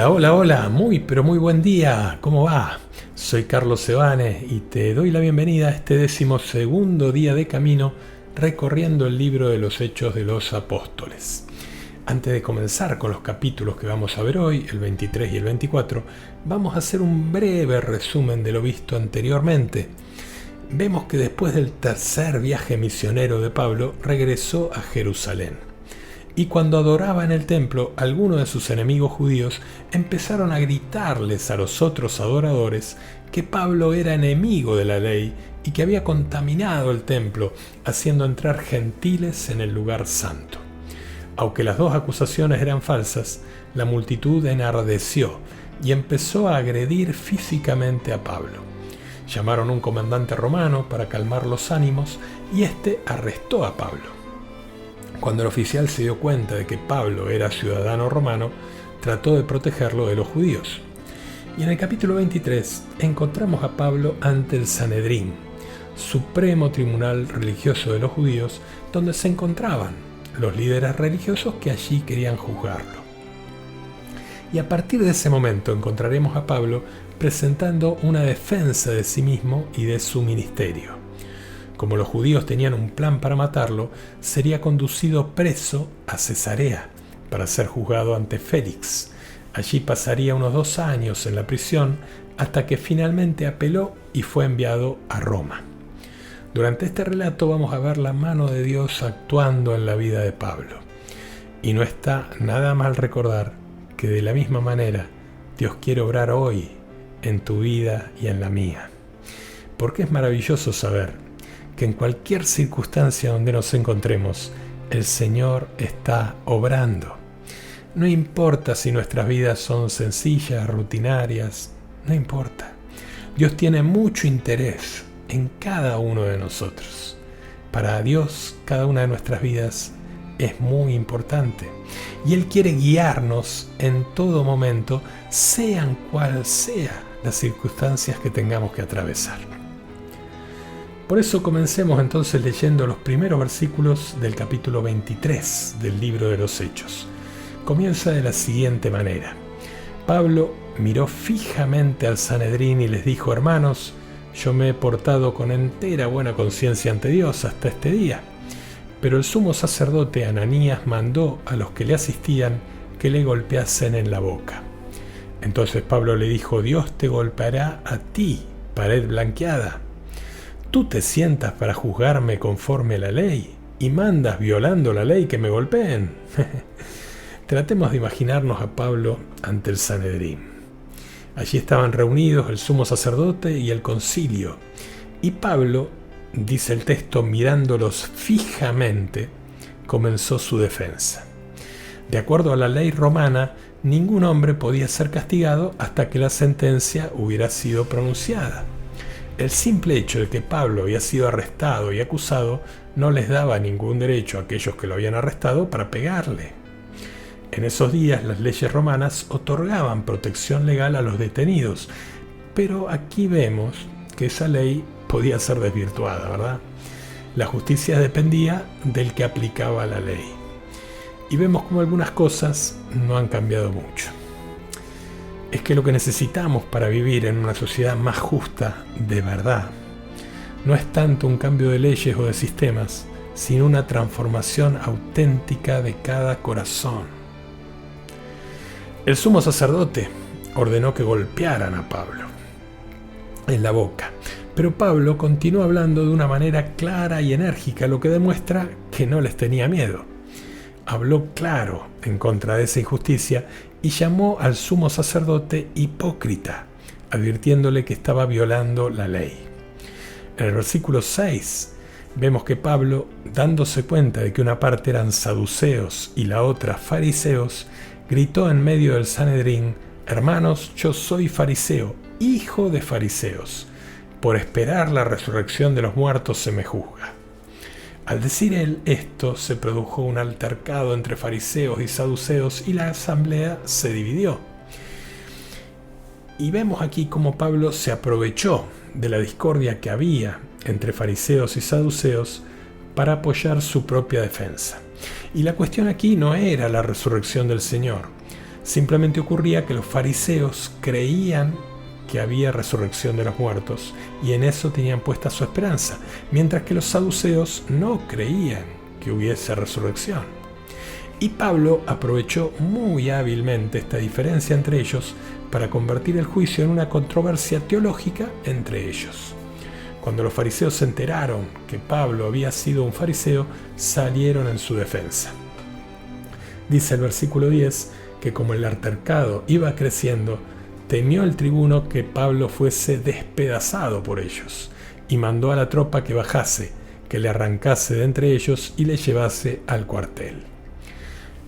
Hola, hola, hola, muy pero muy buen día, ¿cómo va? Soy Carlos Sebanes y te doy la bienvenida a este 12º día de camino recorriendo el libro de los Hechos de los Apóstoles. Antes de comenzar con los capítulos que vamos a ver hoy, el 23 y el 24, vamos a hacer un breve resumen de lo visto anteriormente. Vemos que después del tercer viaje misionero de Pablo, regresó a Jerusalén. Y cuando adoraba en el templo, algunos de sus enemigos judíos empezaron a gritarles a los otros adoradores que Pablo era enemigo de la ley y que había contaminado el templo, haciendo entrar gentiles en el lugar santo. Aunque las dos acusaciones eran falsas, la multitud enardeció y empezó a agredir físicamente a Pablo. Llamaron a un comandante romano para calmar los ánimos y éste arrestó a Pablo. Cuando el oficial se dio cuenta de que Pablo era ciudadano romano, trató de protegerlo de los judíos. Y en el capítulo 23 encontramos a Pablo ante el Sanedrín, supremo tribunal religioso de los judíos, donde se encontraban los líderes religiosos que allí querían juzgarlo. Y a partir de ese momento encontraremos a Pablo presentando una defensa de sí mismo y de su ministerio. Como los judíos tenían un plan para matarlo, sería conducido preso a Cesarea para ser juzgado ante Félix. Allí pasaría unos 2 años en la prisión hasta que finalmente apeló y fue enviado a Roma. Durante este relato vamos a ver la mano de Dios actuando en la vida de Pablo. Y no está nada mal recordar que de la misma manera Dios quiere obrar hoy en tu vida y en la mía. Porque es maravilloso saber que en cualquier circunstancia donde nos encontremos, el Señor está obrando. No importa si nuestras vidas son sencillas, rutinarias, no importa. Dios tiene mucho interés en cada uno de nosotros. Para Dios, cada una de nuestras vidas es muy importante. Y Él quiere guiarnos en todo momento, sean cual sea las circunstancias que tengamos que atravesar. Por eso comencemos entonces leyendo los primeros versículos del capítulo 23 del libro de los Hechos. Comienza de la siguiente manera. Pablo miró fijamente al Sanedrín y les dijo: hermanos, yo me he portado con entera buena conciencia ante Dios hasta este día. Pero el sumo sacerdote Ananías mandó a los que le asistían que le golpeasen en la boca. Entonces Pablo le dijo: Dios te golpeará a ti, pared blanqueada. Tú te sientas para juzgarme conforme a la ley y mandas, violando la ley, que me golpeen. Tratemos de imaginarnos a Pablo ante el Sanedrín. Allí estaban reunidos el sumo sacerdote y el concilio. Y Pablo, dice el texto, mirándolos fijamente, comenzó su defensa. De acuerdo a la ley romana, ningún hombre podía ser castigado hasta que la sentencia hubiera sido pronunciada. El simple hecho de que Pablo había sido arrestado y acusado no les daba ningún derecho a aquellos que lo habían arrestado para pegarle. En esos días las leyes romanas otorgaban protección legal a los detenidos, pero aquí vemos que esa ley podía ser desvirtuada, ¿verdad? La justicia dependía del que aplicaba la ley. Y vemos como algunas cosas no han cambiado mucho. Es que lo que necesitamos para vivir en una sociedad más justa de verdad no es tanto un cambio de leyes o de sistemas, sino una transformación auténtica de cada corazón. El sumo sacerdote ordenó que golpearan a Pablo en la boca, pero Pablo continuó hablando de una manera clara y enérgica, lo que demuestra que no les tenía miedo. Habló claro en contra de esa injusticia y llamó al sumo sacerdote hipócrita, advirtiéndole que estaba violando la ley. En el versículo 6 vemos que Pablo, dándose cuenta de que una parte eran saduceos y la otra fariseos, gritó en medio del Sanedrín: hermanos, yo soy fariseo, hijo de fariseos. Por esperar la resurrección de los muertos se me juzga. Al decir él esto, se produjo un altercado entre fariseos y saduceos y la asamblea se dividió. Y vemos aquí cómo Pablo se aprovechó de la discordia que había entre fariseos y saduceos para apoyar su propia defensa. Y la cuestión aquí no era la resurrección del Señor, Simplemente ocurría que los fariseos creían que había resurrección de los muertos y en eso tenían puesta su esperanza, mientras que los saduceos no creían que hubiese resurrección. Y Pablo aprovechó muy hábilmente esta diferencia entre ellos para convertir el juicio en una controversia teológica entre ellos. Cuando los fariseos se enteraron que Pablo había sido un fariseo, salieron en su defensa. Dice el versículo 10 que como el altercado iba creciendo, temió el tribuno que Pablo fuese despedazado por ellos, y mandó a la tropa que bajase, que le arrancase de entre ellos y le llevase al cuartel.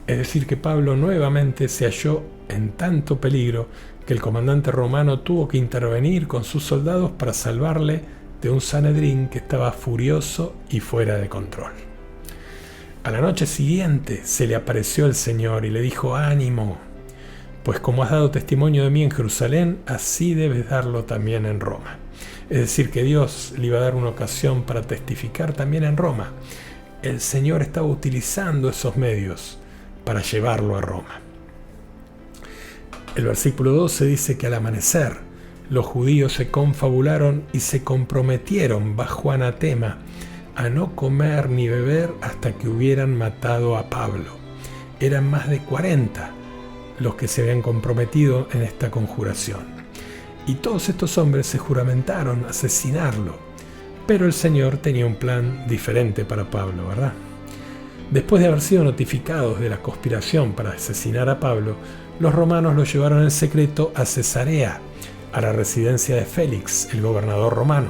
Es decir, que Pablo nuevamente se halló en tanto peligro que el comandante romano tuvo que intervenir con sus soldados para salvarle de un Sanedrín que estaba furioso y fuera de control. A la noche siguiente se le apareció el Señor y le dijo: «Ánimo, pues como has dado testimonio de mí en Jerusalén, así debes darlo también en Roma». Es decir, que Dios le iba a dar una ocasión para testificar también en Roma. El Señor estaba utilizando esos medios para llevarlo a Roma. El versículo 12 dice que al amanecer los judíos se confabularon y se comprometieron bajo anatema a no comer ni beber hasta que hubieran matado a Pablo. Eran más de 40 los que se habían comprometido en esta conjuración. Y todos estos hombres se juramentaron asesinarlo. Pero el Señor tenía un plan diferente para Pablo, ¿verdad? Después de haber sido notificados de la conspiración para asesinar a Pablo, los romanos lo llevaron en secreto a Cesarea, a la residencia de Félix, el gobernador romano.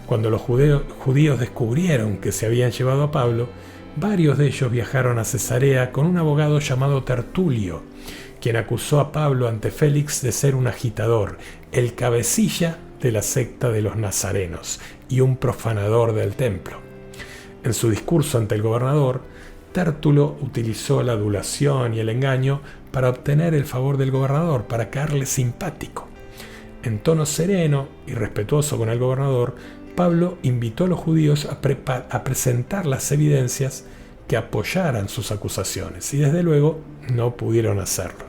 Cuando los judíos descubrieron que se habían llevado a Pablo, varios de ellos viajaron a Cesarea con un abogado llamado Tertulio, quien acusó a Pablo ante Félix de ser un agitador, el cabecilla de la secta de los nazarenos y un profanador del templo. En su discurso ante el gobernador, Tértulo utilizó la adulación y el engaño para obtener el favor del gobernador, para caerle simpático. En tono sereno y respetuoso con el gobernador, Pablo invitó a los judíos a presentar las evidencias que apoyaran sus acusaciones, y desde luego no pudieron hacerlo.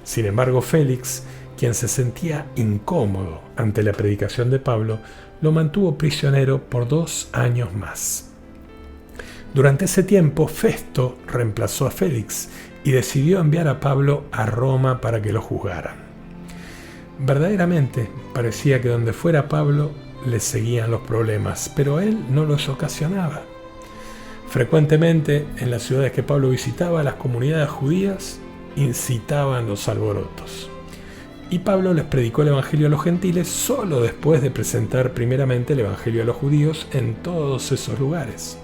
Sin embargo, Félix, quien se sentía incómodo ante la predicación de Pablo, lo mantuvo prisionero por 2 años más. Durante ese tiempo, Festo reemplazó a Félix y decidió enviar a Pablo a Roma para que lo juzgaran. Verdaderamente parecía que donde fuera Pablo le seguían los problemas, pero él no los ocasionaba. Frecuentemente en las ciudades que Pablo visitaba, las comunidades judías incitaban los alborotos. Y Pablo les predicó el evangelio a los gentiles solo después de presentar primeramente el evangelio a los judíos en todos esos lugares.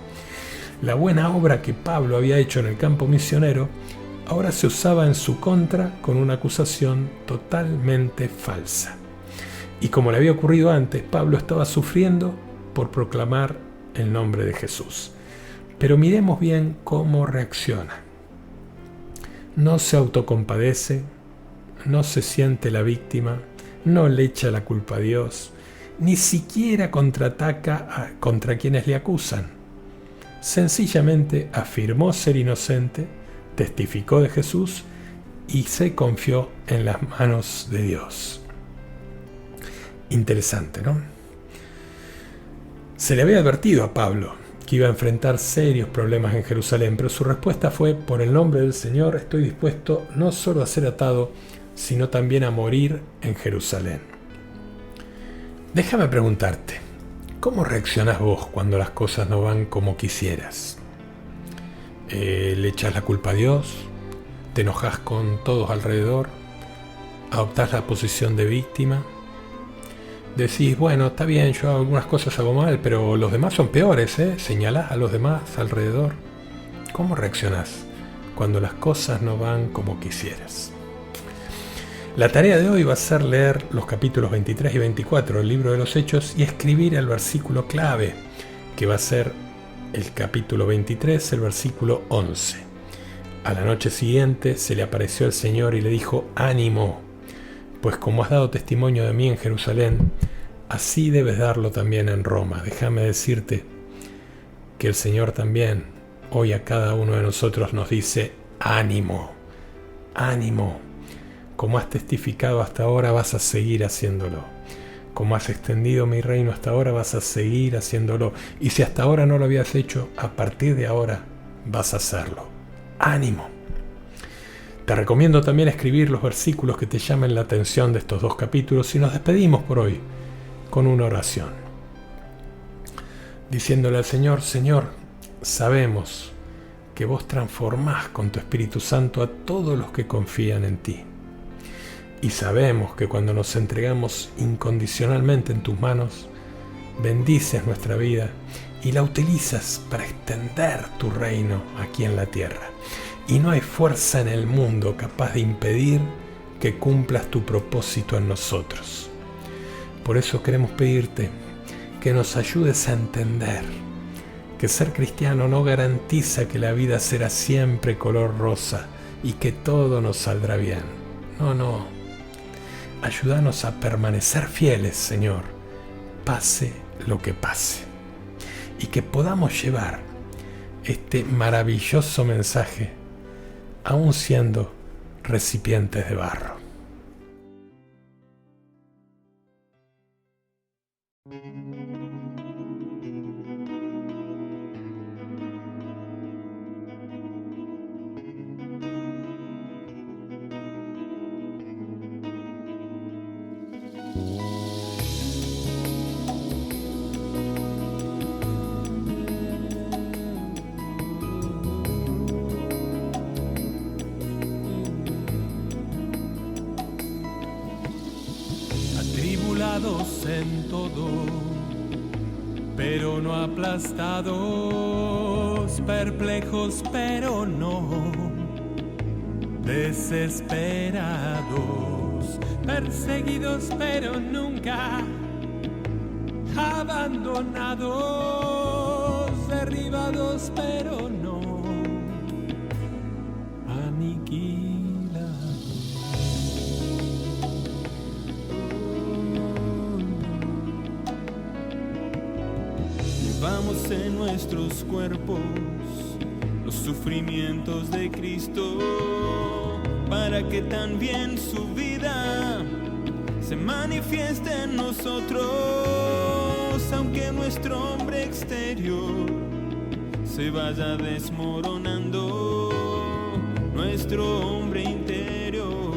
La buena obra que Pablo había hecho en el campo misionero ahora se usaba en su contra con una acusación totalmente falsa. Y como le había ocurrido antes, Pablo estaba sufriendo por proclamar el nombre de Jesús. Pero miremos bien cómo reacciona. No se autocompadece, no se siente la víctima, no le echa la culpa a Dios, ni siquiera contraataca contra quienes le acusan. Sencillamente afirmó ser inocente, testificó de Jesús y se confió en las manos de Dios. Interesante, ¿no? Se le había advertido a Pablo que iba a enfrentar serios problemas en Jerusalén, pero su respuesta fue: por el nombre del Señor estoy dispuesto no solo a ser atado, sino también a morir en Jerusalén. Déjame preguntarte, ¿cómo reaccionás vos cuando las cosas no van como quisieras? ¿Le echas la culpa a Dios? ¿Te enojas con todos alrededor? ¿Adoptás la posición de víctima? Decís, bueno, está bien, yo algunas cosas hago mal, pero los demás son peores, ¿eh? Señalás a los demás alrededor. ¿Cómo reaccionás cuando las cosas no van como quisieras? La tarea de hoy va a ser leer los capítulos 23 y 24 del libro de los Hechos y escribir el versículo clave, que va a ser el capítulo 23, el versículo 11. A la noche siguiente se le apareció el Señor y le dijo: «Ánimo, pues como has dado testimonio de mí en Jerusalén, así debes darlo también en Roma». Déjame decirte que el Señor también hoy a cada uno de nosotros nos dice: ánimo, Ánimo. Como has testificado hasta ahora, vas a seguir haciéndolo. Como has extendido mi reino hasta ahora, vas a seguir haciéndolo. Y si hasta ahora no lo habías hecho, a partir de ahora vas a hacerlo. ¡Ánimo! Te recomiendo también escribir los versículos que te llamen la atención de estos 2 capítulos y nos despedimos por hoy con una oración. Diciéndole al Señor: Señor, sabemos que vos transformás con tu Espíritu Santo a todos los que confían en ti. Y sabemos que cuando nos entregamos incondicionalmente en tus manos, bendices nuestra vida y la utilizas para extender tu reino aquí en la tierra. Y no hay fuerza en el mundo capaz de impedir que cumplas tu propósito en nosotros. Por eso queremos pedirte que nos ayudes a entender que ser cristiano no garantiza que la vida será siempre color rosa y que todo nos saldrá bien. No. Ayúdanos a permanecer fieles, Señor, pase lo que pase. Y que podamos llevar este maravilloso mensaje aún siendo recipientes de barro. Atribulados en todo, pero no aplastados, perplejos pero no desesperados, perseguidos pero nunca abandonados, derribados pero no aniquilados. Llevamos en nuestros cuerpos los sufrimientos de Cristo, para que también su vida se manifieste en nosotros, aunque nuestro hombre exterior se vaya desmoronando, nuestro hombre interior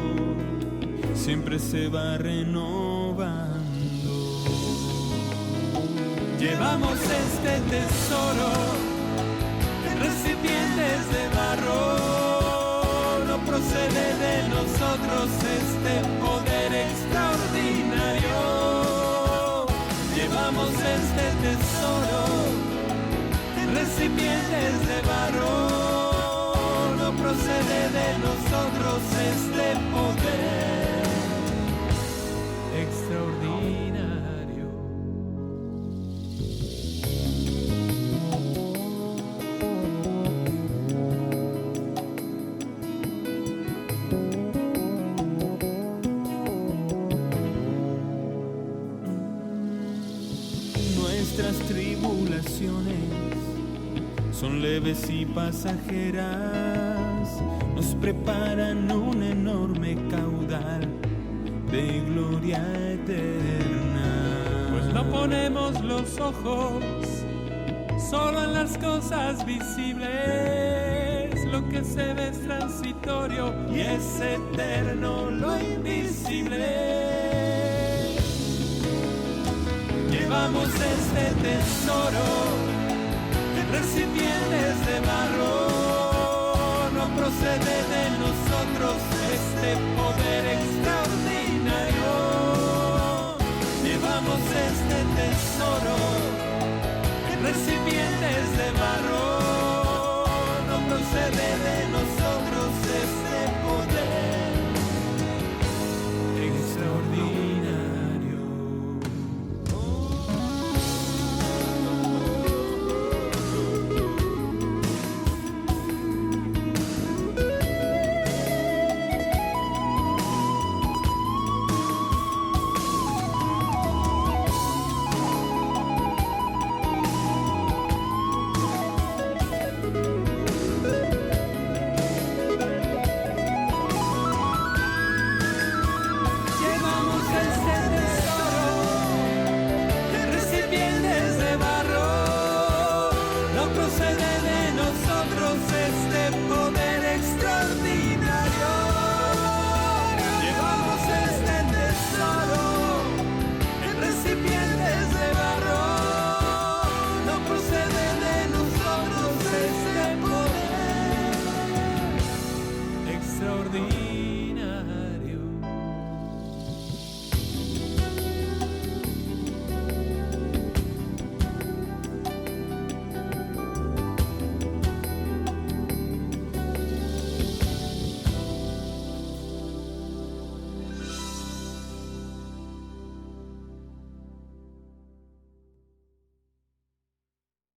siempre se va renovando. Llevamos este tesoro en recipientes de barro, no procede de nosotros este poder extraordinario. Llevamos este tesoro en recipientes de barro, no procede de nosotros este poder extraordinario. Nuestras tribulaciones son leves y pasajeras, nos preparan un enorme caudal de gloria eterna. Pues no ponemos los ojos solo en las cosas visibles, lo que se ve es transitorio y es eterno lo invisible. Llevamos este tesoro en recipientes de barro, no procede de nosotros este poder extraordinario. Llevamos este tesoro en recipientes de barro, no procede de